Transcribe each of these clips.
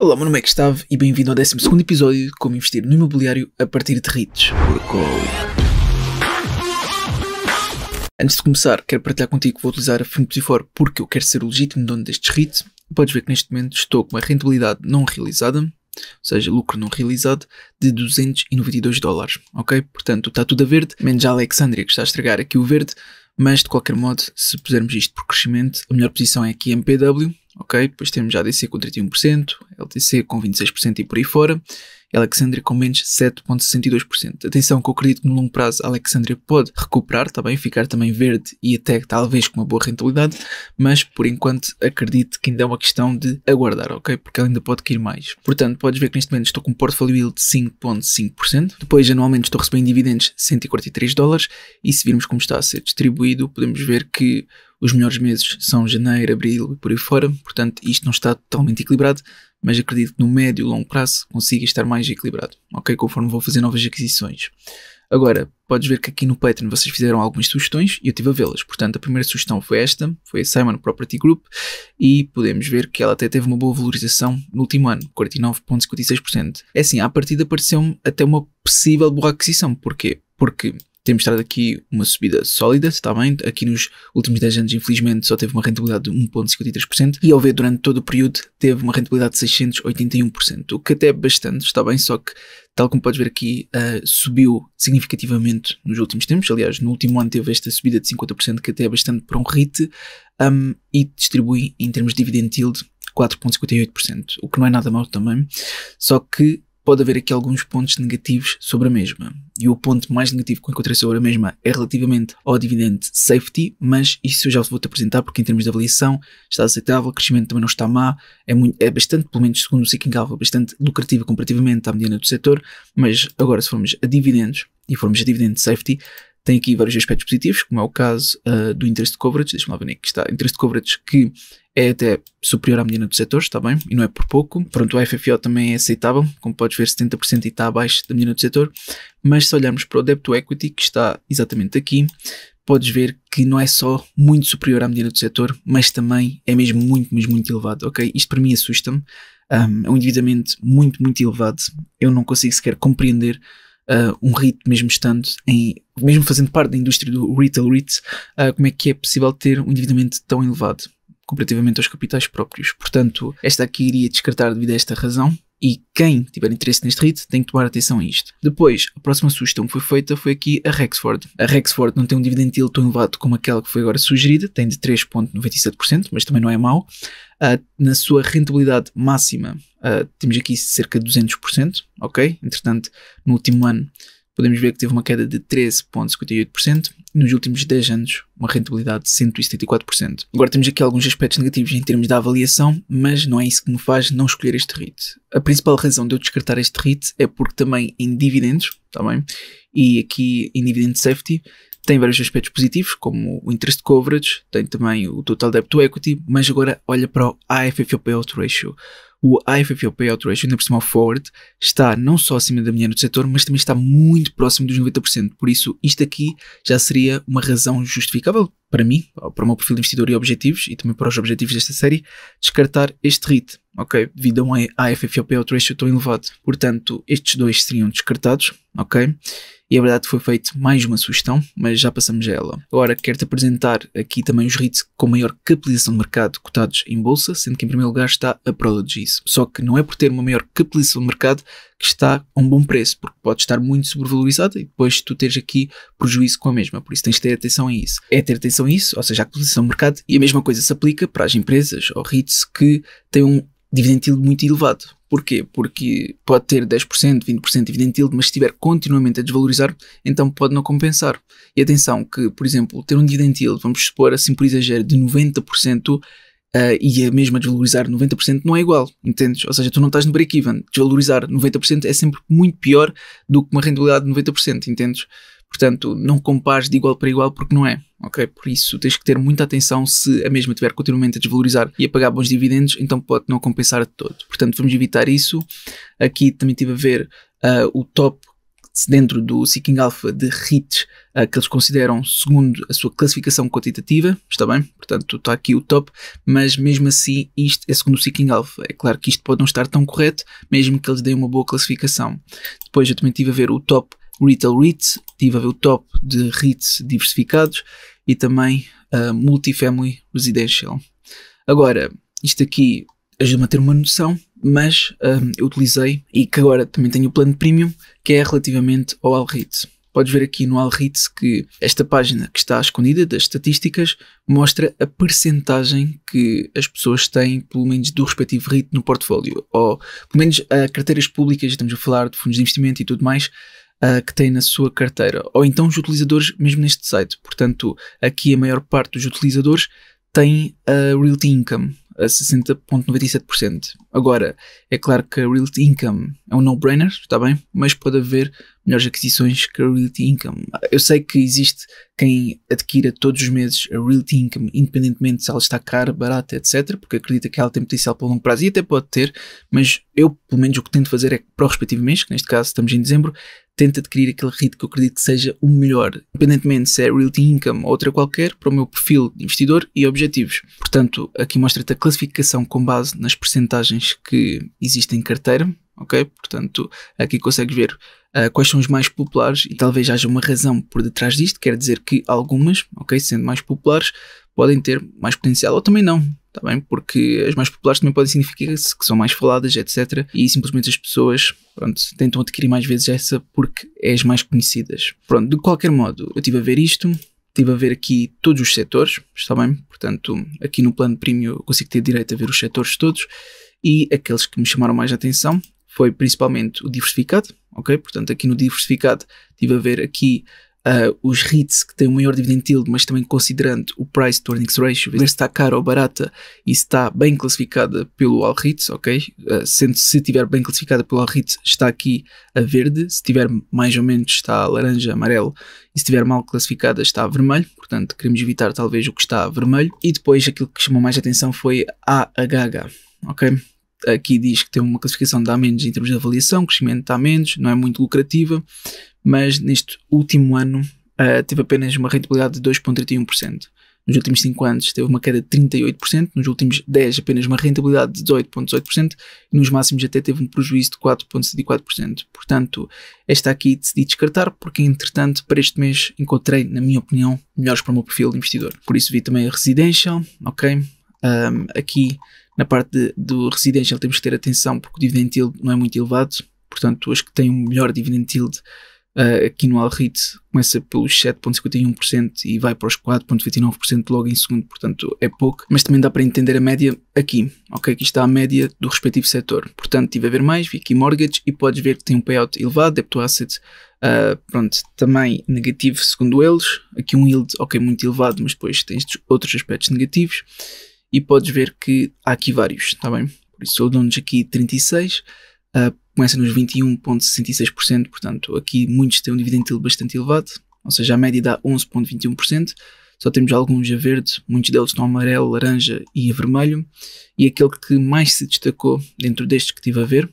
Olá, meu nome é Gustavo e bem-vindo ao 12º episódio de Como Investir no Imobiliário a partir de REITs. Antes de começar, quero partilhar contigo que vou utilizar a Fundos porque eu quero ser o legítimo dono destes REITs. Podes ver que neste momento estou com uma rentabilidade não realizada, ou seja, lucro não realizado, de $292, ok? Portanto, está tudo a verde, menos a Alexandria que está a estragar aqui o verde, mas de qualquer modo, se pusermos isto por crescimento, a melhor posição é aqui MPW, ok? Depois temos a ADC com 31%, LTC com 26% e por aí fora, e a Alexandria com menos 7,62%. Atenção que eu acredito que no longo prazo a Alexandria pode recuperar, tá bem? Ficar também verde e até talvez com uma boa rentabilidade, mas por enquanto acredito que ainda é uma questão de aguardar, ok? Porque ela ainda pode cair mais. Portanto, podes ver que neste momento estou com um portfólio yield de 5,5%, depois anualmente estou recebendo dividendos de $143, e se virmos como está a ser distribuído, podemos ver que os melhores meses são janeiro, abril e por aí fora, portanto isto não está totalmente equilibrado, mas acredito que no médio e longo prazo consiga estar mais equilibrado, ok? Conforme vou fazer novas aquisições. Agora, podes ver que aqui no Patreon vocês fizeram algumas sugestões e eu estive a vê-las. Portanto, a primeira sugestão foi esta, foi a Simon Property Group, e podemos ver que ela até teve uma boa valorização no último ano, 49,56%. É assim, à partida pareceu-me até uma possível boa aquisição. Porquê? Porque temos estado aqui uma subida sólida, está bem? Aqui nos últimos 10 anos, infelizmente, só teve uma rentabilidade de 1,53%, e ao ver durante todo o período, teve uma rentabilidade de 681%, o que até é bastante, está bem? Só que, tal como podes ver aqui, subiu significativamente nos últimos tempos. Aliás, no último ano teve esta subida de 50%, que até é bastante para um REIT, e distribui, em termos de dividend yield, 4,58%, o que não é nada mau também, só que pode haver aqui alguns pontos negativos sobre a mesma. E o ponto mais negativo que eu encontrei sobre a mesma é relativamente ao dividend safety, mas isso eu já vou-te apresentar porque em termos de avaliação está aceitável, o crescimento também não está má, é bastante, pelo menos segundo o Seeking Alpha, bastante lucrativa comparativamente à mediana do setor, mas agora se formos a dividendos e formos a dividend safety, tem aqui vários aspectos positivos, como é o caso do interest coverage. Deixa-me lá ver onde é que está. Interest coverage que é até superior à mediana do setor, está bem? E não é por pouco. Pronto, o FFO também é aceitável, como podes ver 70% e está abaixo da mediana do setor. Mas se olharmos para o debt to equity, que está exatamente aqui, podes ver que não é só muito superior à mediana do setor, mas também é mesmo muito elevado, ok? Isto para mim assusta-me. É um endividamento muito elevado. Eu não consigo sequer compreender um REIT, mesmo fazendo parte da indústria do retail REIT, como é que é possível ter um endividamento tão elevado comparativamente aos capitais próprios. Portanto, esta aqui iria descartar devido a esta razão, e quem tiver interesse neste REIT tem que tomar atenção a isto. Depois, a próxima sugestão que foi feita foi aqui a Rexford. A Rexford não tem um dividend yield tão elevado como aquela que foi agora sugerida, tem de 3,97%, mas também não é mau. Na sua rentabilidade máxima, temos aqui cerca de 200%, ok? Entretanto, no último ano, podemos ver que teve uma queda de 13,58%, nos últimos 10 anos, uma rentabilidade de 174%. Agora temos aqui alguns aspectos negativos em termos da avaliação, mas não é isso que me faz não escolher este REIT. A principal razão de eu descartar este REIT é porque também em dividendos, tá bem? E aqui em dividend safety, tem vários aspectos positivos, como o interest coverage, tem também o total debt to equity, mas agora olha para o AFFO payout ratio. O AFFO payout ratio, ainda por cima ao forward, está não só acima da mediana do setor, mas também está muito próximo dos 90%. Por isso, isto aqui já seria uma razão justificável para mim, para o meu perfil de investidor e objetivos, e também para os objetivos desta série, descartar este REIT, ok? Devido a um AFFO payout ratio tão elevado. Portanto, estes dois seriam descartados, ok? E a verdade foi feita mais uma sugestão, mas já passamos a ela. Agora quero-te apresentar aqui também os REITs com maior capitalização de mercado cotados em bolsa, sendo que em primeiro lugar está a Prologis. Só que não é por ter uma maior capitalização de mercado que está a um bom preço, porque pode estar muito sobrevalorizada e depois tu tens aqui prejuízo com a mesma, por isso tens de ter atenção a isso. É ter atenção a isso, ou seja, a capitalização de mercado, e a mesma coisa se aplica para as empresas ou REITs que têm um dividend yield muito elevado. Porquê? Porque pode ter 10%, 20% de dividend yield, mas se estiver continuamente a desvalorizar, então pode não compensar. E atenção que, por exemplo, ter um dividend yield, vamos supor assim por exagero, de 90%, e a mesma desvalorizar 90% não é igual, entendes? Ou seja, tu não estás no break-even. Desvalorizar 90% é sempre muito pior do que uma rentabilidade de 90%, entendes? Portanto, não compares de igual para igual porque não é, ok? Por isso tens que ter muita atenção. Se a mesma estiver continuamente a desvalorizar e a pagar bons dividendos, então pode não compensar de todo. Portanto, vamos evitar isso. Aqui também estive a ver o top dentro do Seeking Alpha de REITs que eles consideram segundo a sua classificação quantitativa, está bem? Portanto, está aqui o top, mas mesmo assim isto é segundo o Seeking Alpha. É claro que isto pode não estar tão correto, mesmo que eles deem uma boa classificação. Depois eu também estive a ver o top Retail REITs, estive a ver o top de REITs diversificados e também Multifamily Residential. Agora, isto aqui ajuda-me a ter uma noção, mas eu utilizei e que agora também tenho o plano premium, que é relativamente ao AllREIT. Podes ver aqui no AllREIT que esta página que está escondida das estatísticas mostra a percentagem que as pessoas têm, pelo menos do respectivo REIT no portfólio, ou pelo menos carteiras públicas, estamos a falar de fundos de investimento e tudo mais, que têm na sua carteira, ou então os utilizadores mesmo neste site. Portanto, aqui a maior parte dos utilizadores tem a Realty Income, a 60,97%. Agora, é claro que a Realty Income é um no-brainer, está bem? Mas pode haver melhores aquisições que a Realty Income. Eu sei que existe quem adquira todos os meses a Realty Income, independentemente se ela está cara, barata, etc. Porque acredita que ela tem potencial para o longo prazo e até pode ter, mas eu, pelo menos, o que tento fazer é que para o respectivo mês, que neste caso estamos em dezembro, tento adquirir aquele REIT que eu acredito que seja o melhor, independentemente se é Realty Income ou outra qualquer, para o meu perfil de investidor e objetivos. Portanto, aqui mostra-te a classificação com base nas percentagens que existem em carteira, ok? Portanto, aqui consegues ver quais são os mais populares e talvez haja uma razão por detrás disto, quer dizer que algumas, ok, sendo mais populares, podem ter mais potencial ou também não, tá bem? Porque as mais populares também podem significar que são mais faladas, etc. E simplesmente as pessoas, pronto, tentam adquirir mais vezes essa porque é as mais conhecidas. Pronto, de qualquer modo, eu estive a ver isto, estive a ver aqui todos os setores, está bem? Portanto, aqui no plano premium eu consigo ter direito a ver os setores todos e aqueles que me chamaram mais a atenção foi principalmente o diversificado, ok? Portanto, aqui no diversificado estive a ver aqui os REITs que têm o maior dividend yield, mas também considerando o price to earnings ratio, ver se está cara ou barata e se está bem classificada pelo AllREIT, ok? Sendo se estiver bem classificada pelo AllREIT está aqui a verde, se estiver mais ou menos está a laranja, amarelo, e se estiver mal classificada está a vermelho, portanto queremos evitar talvez o que está a vermelho. E depois aquilo que chamou mais atenção foi a AHH, ok? Aqui diz que tem uma classificação de A- em termos de avaliação, crescimento de A-, não é muito lucrativa, mas neste último ano teve apenas uma rentabilidade de 2,31%. Nos últimos 5 anos teve uma queda de 38%, nos últimos 10 apenas uma rentabilidade de 18,18% e nos máximos até teve um prejuízo de 4,74%. Portanto, esta aqui decidi descartar porque, entretanto, para este mês encontrei, na minha opinião, melhores para o meu perfil de investidor. Por isso vi também a Residential, ok? Aqui na parte do Residential temos que ter atenção porque o dividend yield não é muito elevado, portanto as que têm um melhor dividend yield aqui no AllREIT começa pelos 7,51% e vai para os 4,29% logo em segundo, portanto é pouco, mas também dá para entender a média aqui, ok? Aqui está a média do respectivo setor, portanto estive a ver mais, vi aqui mortgage e podes ver que tem um payout elevado, debt to asset, pronto, também negativo segundo eles, aqui um yield, ok, muito elevado, mas depois tens outros aspectos negativos e podes ver que há aqui vários, está bem? Por isso eu dou-nos aqui 36, começa nos 21,66%, portanto aqui muitos têm um dividend yield bastante elevado, ou seja, a média dá 11,21%, só temos alguns a verde, muitos deles estão amarelo, laranja e a vermelho, e aquele que mais se destacou dentro destes que estive a ver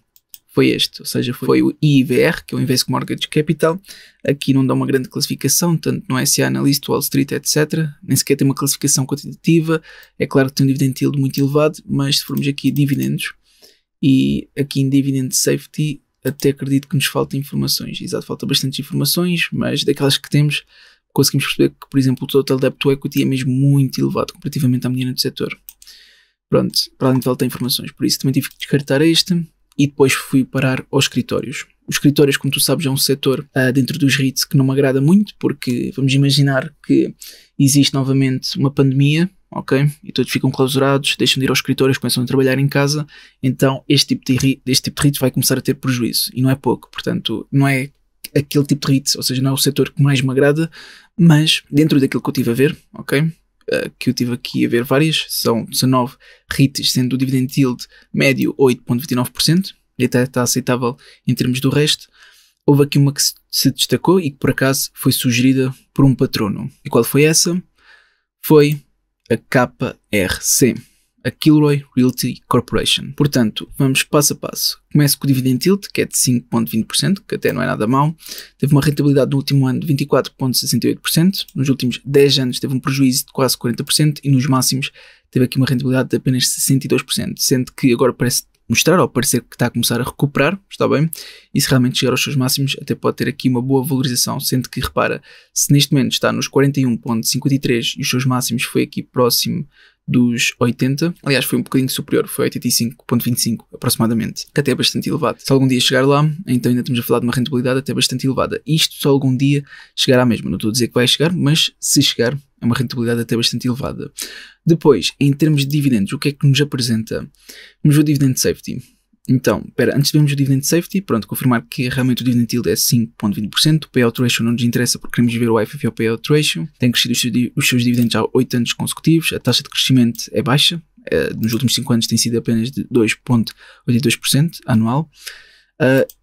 foi este, ou seja, foi o IIVR, que é o Invesco Mortgage Capital. Aqui não dá uma grande classificação, tanto no SA Analyst, Wall Street, etc. Nem sequer tem uma classificação quantitativa. É claro que tem um dividend yield muito elevado, mas se formos aqui a dividendos, e aqui em Dividend Safety, até acredito que nos falta informações. Exato, falta bastante informações, mas daquelas que temos, conseguimos perceber que, por exemplo, o Total Debt to Equity é mesmo muito elevado comparativamente à mediana do setor. Pronto, para além de falta informações, por isso também tive que descartar este. E depois fui parar aos escritórios. Os escritórios, como tu sabes, é um setor dentro dos REITs que não me agrada muito, porque vamos imaginar que existe novamente uma pandemia, ok? E todos ficam clausurados, deixam de ir aos escritórios, começam a trabalhar em casa, então este tipo de REIT vai começar a ter prejuízo, e não é pouco, portanto, não é aquele tipo de REIT, ou seja, não é o setor que mais me agrada, mas dentro daquilo que eu estive a ver, ok? Que eu tive aqui a ver várias, são 19 REITs, sendo o dividend yield médio 8,29%, e até está aceitável em termos do resto. Houve aqui uma que se destacou e que por acaso foi sugerida por um patrono. E qual foi essa? Foi a KRC. a Kilroy Realty Corporation. Portanto, vamos passo a passo. Começo com o dividend yield, que é de 5,20%, que até não é nada mau. Teve uma rentabilidade no último ano de 24,68%. Nos últimos 10 anos teve um prejuízo de quase 40% e nos máximos teve aqui uma rentabilidade de apenas 62%, sendo que agora parece mostrar, ou parecer que está a começar a recuperar, está bem? E se realmente chegar aos seus máximos, até pode ter aqui uma boa valorização, sendo que, repara, se neste momento está nos 41,53 e os seus máximos foi aqui próximo dos 80, aliás foi um bocadinho superior, foi 85,25 aproximadamente, que até é bastante elevado. Se algum dia chegar lá, então ainda estamos a falar de uma rentabilidade até bastante elevada. Isto só algum dia chegará mesmo, não estou a dizer que vai chegar, mas se chegar é uma rentabilidade até bastante elevada. Depois, em termos de dividendos, o que é que nos apresenta? Vamos ver o dividend safety. Então, antes de vermos o dividend safety, pronto, confirmar que realmente o dividend yield é 5,20%, o payout ratio não nos interessa porque queremos ver o IFFO payout ratio, tem crescido os seus dividendos há 8 anos consecutivos, a taxa de crescimento é baixa, nos últimos 5 anos tem sido apenas de 2,82% anual,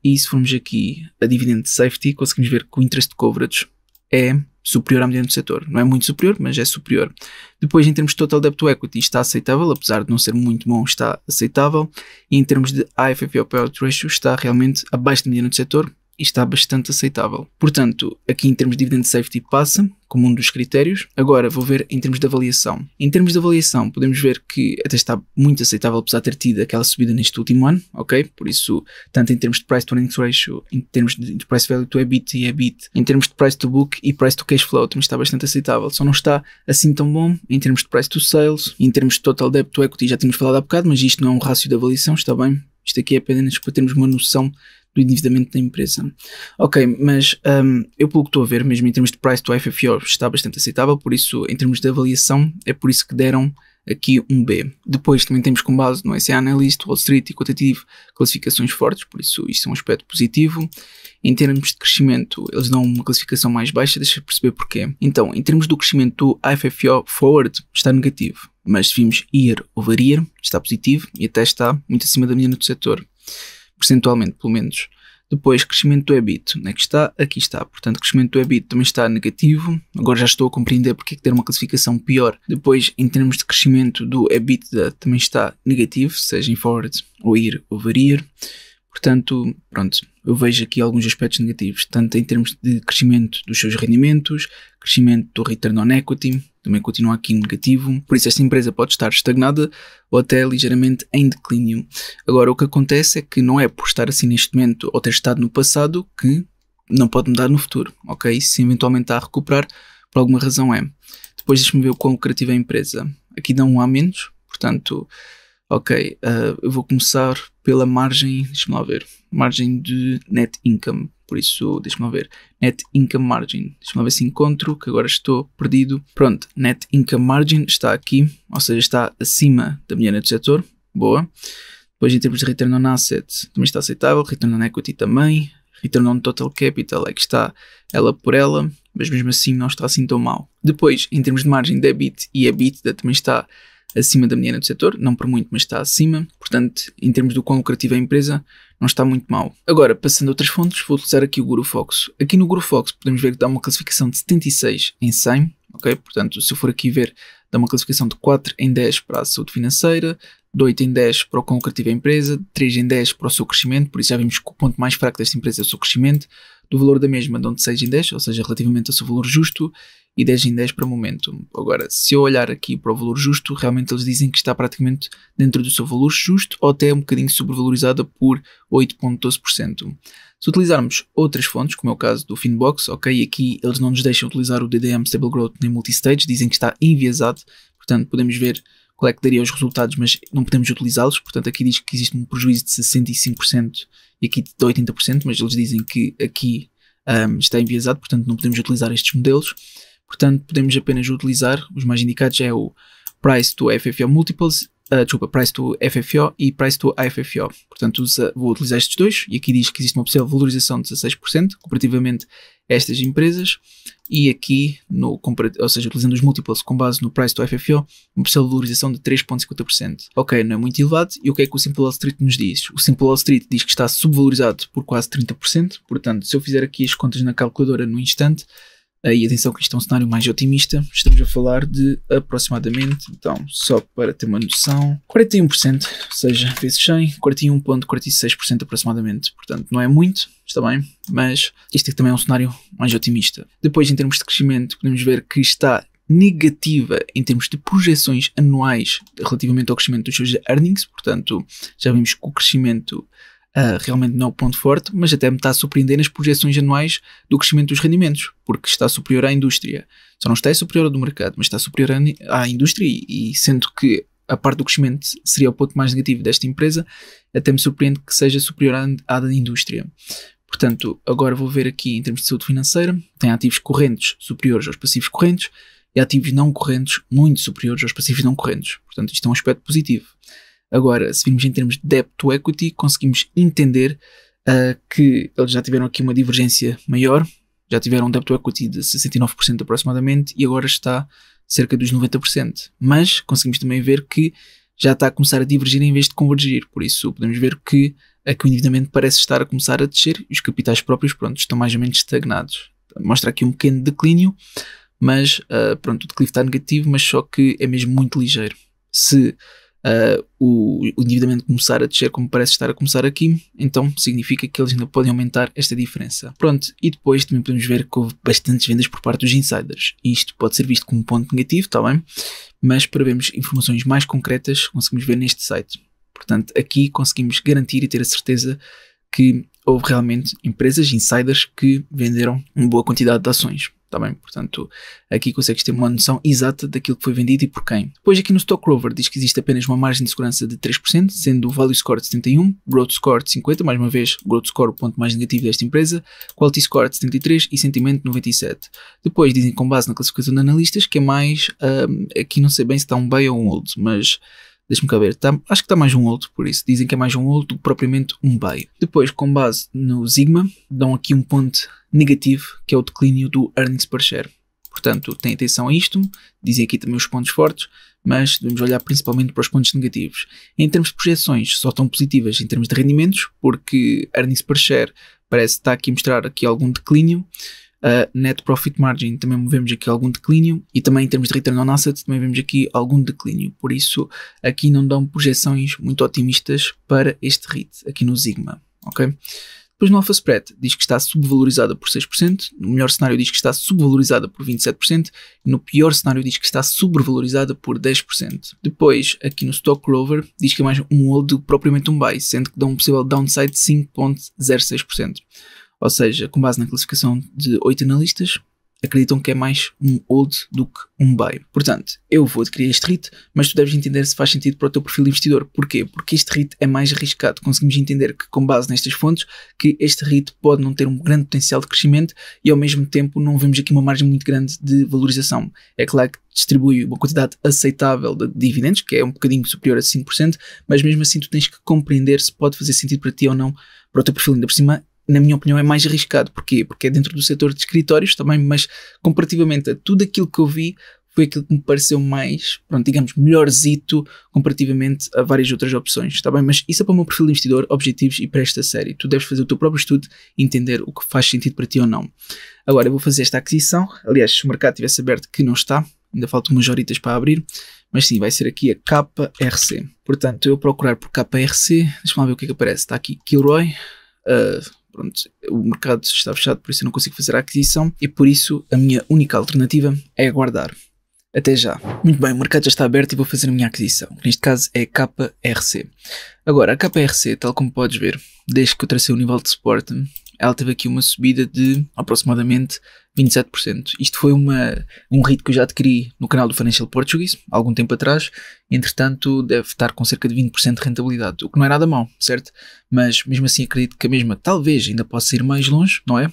e se formos aqui a dividend safety, conseguimos ver que o interest coverage é superior à média do setor. Não é muito superior, mas é superior. Depois, em termos de total debt to equity, está aceitável, apesar de não ser muito bom, está aceitável. E em termos de IFFO payout ratio, está realmente abaixo da média do setor e está bastante aceitável. Portanto, aqui em termos de dividend safety passa como um dos critérios. Agora vou ver em termos de avaliação. Em termos de avaliação, podemos ver que até está muito aceitável, apesar de ter tido aquela subida neste último ano, ok? Por isso, tanto em termos de price to earnings ratio, em termos de price value to EBIT e EBIT, em termos de price to book e price to cash flow, também está bastante aceitável. Só não está assim tão bom em termos de price to sales, em termos de total debt to equity, já tínhamos falado há bocado, mas isto não é um rácio de avaliação, está bem? Isto aqui é apenas para termos uma noção do endividamento da empresa. Ok, mas eu pelo que estou a ver, mesmo em termos de price to IFFO, está bastante aceitável, por isso, em termos de avaliação, é por isso que deram aqui um B. Depois também temos com base no SA Analyst, Wall Street e Quantitative classificações fortes, por isso isto é um aspecto positivo. Em termos de crescimento, eles dão uma classificação mais baixa, deixa eu perceber porquê. Então, em termos do crescimento do IFFO Forward, está negativo, mas se vimos year over year, está positivo e até está muito acima da média do setor, percentualmente pelo menos. Depois, crescimento do EBIT, onde é que está? Aqui está. Portanto, crescimento do EBIT também está negativo. Agora já estou a compreender porque é que ter uma classificação pior. Depois, em termos de crescimento do EBITDA, também está negativo, seja em forward ou year over year. Portanto, pronto, eu vejo aqui alguns aspectos negativos, tanto em termos de crescimento dos seus rendimentos, crescimento do return on equity, também continua aqui negativo, por isso esta empresa pode estar estagnada ou até ligeiramente em declínio. Agora, o que acontece é que não é por estar assim neste momento ou ter estado no passado que não pode mudar no futuro, ok? Se eventualmente está a recuperar, por alguma razão é. Depois deixa-me ver o quão lucrativa é a empresa. Aqui dá um A menos, portanto, ok, eu vou começar pela margem, deixa-me lá ver, margem de net income, por isso deixa-me lá ver, net income margin, deixa-me lá ver se encontro, que agora estou perdido. Pronto, net income margin está aqui, ou seja, está acima da média do setor, boa. Depois em termos de return on asset, também está aceitável, return on equity também, return on total capital, é que está ela por ela, mas mesmo assim não está assim tão mal. Depois, em termos de margem de EBIT e EBITDA, também está acima da mediana do setor, não por muito, mas está acima. Portanto, em termos do quão lucrativa é a empresa, não está muito mal. Agora, passando a outras fontes, vou utilizar aqui o Guru Fox. Aqui no Guru Fox podemos ver que dá uma classificação de 76 em 100, ok? Portanto, se eu for aqui ver, dá uma classificação de 4 em 10 para a saúde financeira, de 8 em 10 para o quão lucrativa é a empresa, de 3 em 10 para o seu crescimento, por isso já vimos que o ponto mais fraco desta empresa é o seu crescimento. Do valor da mesma dão de 6 em 10, ou seja, relativamente ao seu valor justo, e 10 em 10 para o momento. Agora, se eu olhar aqui para o valor justo, realmente eles dizem que está praticamente dentro do seu valor justo, ou até um bocadinho sobrevalorizada por 8,12%. Se utilizarmos outras fontes, como é o caso do Finbox, ok, aqui eles não nos deixam utilizar o DDM Stable Growth nem Multistage, dizem que está enviesado, portanto podemos ver qual é que daria os resultados, mas não podemos utilizá-los, portanto aqui diz que existe um prejuízo de 65% e aqui de 80%, mas eles dizem que aqui está enviesado, portanto não podemos utilizar estes modelos, portanto podemos apenas utilizar, os mais indicados é o Price to FFO Multiples, Price to FFO e Price to IFFO, portanto vou utilizar estes dois, e aqui diz que existe uma possível valorização de 16% comparativamente a estas empresas, e aqui, ou seja, utilizando os múltiplos com base no Price to FFO, uma possível valorização de 3,50%. Ok, não é muito elevado, e o que é que o Simple Wall Street nos diz? O Simple Wall Street diz que está subvalorizado por quase 30%, portanto, se eu fizer aqui as contas na calculadora no instante, E atenção que isto é um cenário mais otimista, estamos a falar de aproximadamente, então só para ter uma noção, 41%, ou seja, vezes 100, 41,46% aproximadamente, portanto não é muito, está bem, mas isto também é um cenário mais otimista. Depois, em termos de crescimento, podemos ver que está negativa em termos de projeções anuais relativamente ao crescimento dos seus earnings, portanto já vimos que o crescimento realmente não é o ponto forte, mas até me está a surpreender nas projeções anuais do crescimento dos rendimentos, porque está superior à indústria. Só não está superior ao do mercado, mas está superior à indústria, e sendo que a parte do crescimento seria o ponto mais negativo desta empresa, até me surpreende que seja superior à da indústria. Portanto, agora vou ver aqui em termos de saúde financeira, tem ativos correntes superiores aos passivos correntes e ativos não correntes muito superiores aos passivos não correntes. Portanto, isto é um aspecto positivo. Agora, se virmos em termos de debt to equity, conseguimos entender que eles já tiveram aqui uma divergência maior, já tiveram um debt to equity de 69% aproximadamente e agora está cerca dos 90%. Mas conseguimos também ver que já está a começar a divergir em vez de convergir, por isso podemos ver que aqui o endividamento parece estar a começar a descer e os capitais próprios, pronto, estão mais ou menos estagnados. Mostra aqui um pequeno declínio, mas pronto, o declive está negativo, mas só que é mesmo muito ligeiro. Se o endividamento começar a descer como parece estar a começar aqui, então significa que eles ainda podem aumentar esta diferença. Pronto, e depois também podemos ver que houve bastantes vendas por parte dos insiders. Isto pode ser visto como um ponto negativo, está bem? Mas para vermos informações mais concretas, conseguimos ver neste site. Portanto, aqui conseguimos garantir e ter a certeza que houve realmente empresas, insiders, que venderam uma boa quantidade de ações. Está bem? Portanto, aqui consegues ter uma noção exata daquilo que foi vendido e por quem. Depois aqui no Stock Rover diz que existe apenas uma margem de segurança de 3%, sendo o Value Score de 71, Growth Score de 50, mais uma vez, Growth Score o ponto mais negativo desta empresa, Quality Score de 73 e Sentimento de 97. Depois dizem com base na classificação de analistas que é mais, aqui não sei bem se está um buy ou um hold, mas deixa-me cá ver, acho que está mais um hold, por isso dizem que é mais um hold do que propriamente um buy. Depois, com base no Sigma, dão aqui um ponto negativo, que é o declínio do earnings per share. Portanto, tem atenção a isto, dizem aqui também os pontos fortes, mas devemos olhar principalmente para os pontos negativos. Em termos de projeções, só estão positivas em termos de rendimentos, porque earnings per share parece estar aqui a mostrar aqui algum declínio. Net Profit Margin também vemos aqui algum declínio e também em termos de Return on Assets também vemos aqui algum declínio, por isso aqui não dão projeções muito otimistas para este REIT, aqui no Sigma, ok? Depois no Alpha Spread diz que está subvalorizada por 6%, no melhor cenário diz que está subvalorizada por 27% e no pior cenário diz que está sobrevalorizada por 10%. Depois aqui no Stock Rover diz que é mais um hold do que propriamente um buy, sendo que dá um possível downside de 5,06%. Ou seja, com base na classificação de 8 analistas, acreditam que é mais um hold do que um buy. Portanto, eu vou adquirir este REIT, mas tu deves entender se faz sentido para o teu perfil de investidor. Porquê? Porque este REIT é mais arriscado. Conseguimos entender que, com base nestas fontes, que este REIT pode não ter um grande potencial de crescimento e, ao mesmo tempo, não vemos aqui uma margem muito grande de valorização. É claro que distribui uma quantidade aceitável de dividendos, que é um bocadinho superior a 5%, mas mesmo assim tu tens que compreender se pode fazer sentido para ti ou não, para o teu perfil. Ainda por cima, na minha opinião, é mais arriscado. Porquê? Porque é dentro do setor de escritórios também, mas comparativamente a tudo aquilo que eu vi, foi aquilo que me pareceu mais, pronto, digamos, melhorzito comparativamente a várias outras opções, está bem? Mas isso é para o meu perfil de investidor, objetivos e para esta série. Tu deves fazer o teu próprio estudo e entender o que faz sentido para ti ou não. Agora, eu vou fazer esta aquisição. Aliás, se o mercado tivesse aberto, que não está, ainda faltam umas horitas para abrir, mas sim, vai ser aqui a KRC. Portanto, eu vou procurar por KRC, deixa-me lá ver o que é que aparece. Está aqui Kilroy. Pronto, o mercado está fechado, por isso eu não consigo fazer a aquisição e por isso a minha única alternativa é aguardar. Até já. Muito bem, o mercado já está aberto e vou fazer a minha aquisição. Neste caso é KRC. Agora, a KRC, tal como podes ver, desde que eu tracei o nível de suporte, ela teve aqui uma subida de aproximadamente 27%. Isto foi um REIT que eu já adquiri no canal do Financial Portuguese, há algum tempo atrás. Entretanto, deve estar com cerca de 20% de rentabilidade, o que não é nada mau, certo? Mas mesmo assim acredito que a mesma talvez ainda possa ir mais longe, não é?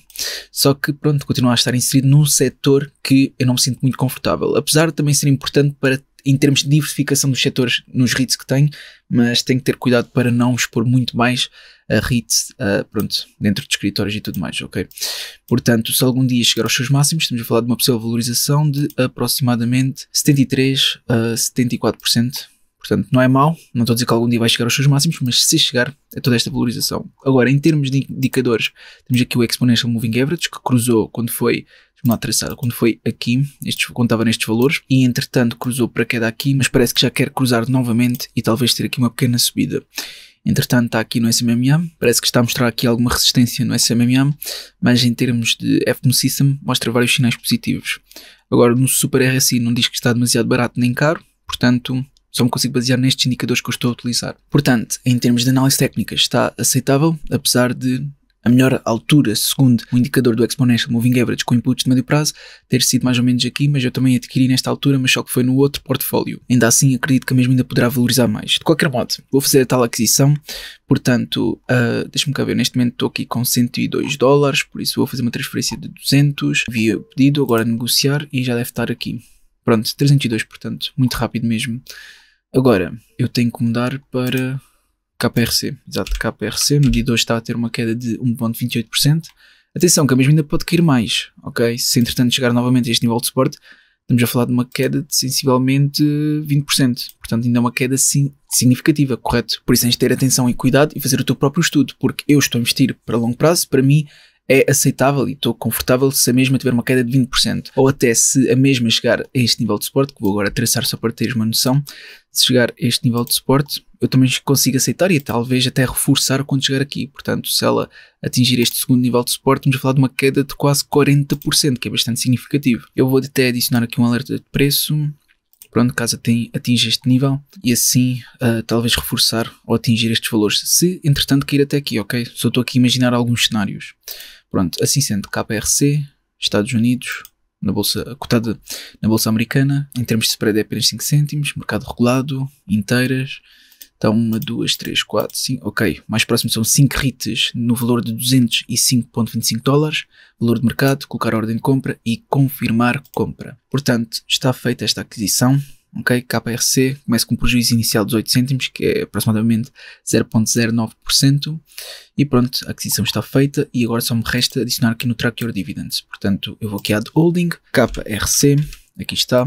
Só que pronto, continua a estar inserido num setor que eu não me sinto muito confortável. Apesar de também ser importante para, em termos de diversificação dos setores nos REITs que tenho, mas tenho que ter cuidado para não expor muito mais a REITs, pronto, dentro de escritórios e tudo mais, ok? Portanto, se algum dia chegar aos seus máximos, estamos a falar de uma possível valorização de aproximadamente 73% a 74%. Portanto, não é mau, não estou a dizer que algum dia vai chegar aos seus máximos, mas se chegar a toda esta valorização. Agora, em termos de indicadores, temos aqui o Exponential Moving Average, que cruzou quando foi, Deixa-me lá traçar. Quando foi aqui, quando estava nestes valores, e entretanto cruzou para queda aqui, mas parece que já quer cruzar novamente e talvez ter aqui uma pequena subida. Entretanto está aqui no SMMA, parece que está a mostrar aqui alguma resistência no SMMA, mas em termos de FMO System mostra vários sinais positivos. Agora no Super RSI não diz que está demasiado barato nem caro, portanto só me consigo basear nestes indicadores que eu estou a utilizar. Portanto, em termos de análise técnica está aceitável, apesar de a melhor altura, segundo o indicador do Exponential Moving Average com inputs de médio prazo, ter sido mais ou menos aqui, mas eu também adquiri nesta altura, mas só que foi no outro portfólio. Ainda assim, acredito que a mesma ainda poderá valorizar mais. De qualquer modo, vou fazer a tal aquisição, portanto, deixa-me cá ver, neste momento estou aqui com $102, por isso vou fazer uma transferência de 200, via pedido, agora negociar e já deve estar aqui. Pronto, 302, portanto, muito rápido mesmo. Agora, eu tenho que mudar para KPRC, exato, KPRC, no dia de hoje está a ter uma queda de 1,28%. Atenção que a mesma ainda pode cair mais, ok? Se entretanto chegar novamente a este nível de suporte, estamos a falar de uma queda de sensivelmente 20%. Portanto ainda é uma queda significativa, correto? Por isso tens de ter atenção e cuidado e fazer o teu próprio estudo, porque eu estou a investir para longo prazo, para mim é aceitável e estou confortável se a mesma tiver uma queda de 20%. Ou até se a mesma chegar a este nível de suporte, que vou agora traçar só para teres uma noção, se chegar a este nível de suporte, eu também consigo aceitar e talvez até reforçar quando chegar aqui. Portanto, se ela atingir este segundo nível de suporte, vamos falar de uma queda de quase 40%, que é bastante significativo. Eu vou até adicionar aqui um alerta de preço, pronto, caso atinja este nível, e assim talvez reforçar ou atingir estes valores, se entretanto cair até aqui, ok? Só estou aqui a imaginar alguns cenários. Pronto, assim sendo, KPRC, Estados Unidos, na bolsa, cotada na bolsa americana, em termos de spread é apenas 5 cêntimos, mercado regulado, inteiras, então 1, 2, 3, 4, 5, ok, mais próximo são 5 REITs no valor de $205,25, valor de mercado, colocar a ordem de compra e confirmar compra. Portanto, está feita esta aquisição, ok, KPRC, começa com um prejuízo inicial de 18 cêntimos, que é aproximadamente 0,09%, e pronto, a aquisição está feita e agora só me resta adicionar aqui no Track Your Dividends. Portanto, eu vou aqui a Add Holding, KRC, aqui está.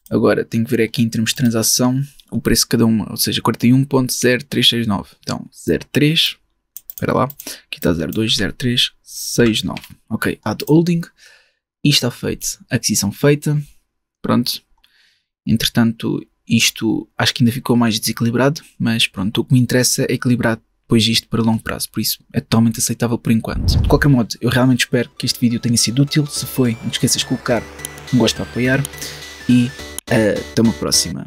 Agora tenho que ver aqui em termos de transação o preço de cada uma, ou seja, 41,0369. Então 03, espera lá, aqui está 020369. Ok, Add Holding e está feito. Aquisição feita, pronto. Entretanto, isto acho que ainda ficou mais desequilibrado, mas pronto, o que me interessa é equilibrar depois disto para longo prazo, por isso é totalmente aceitável por enquanto. De qualquer modo, eu realmente espero que este vídeo tenha sido útil. Se foi, não te esqueças de colocar um gosto para apoiar e até uma próxima.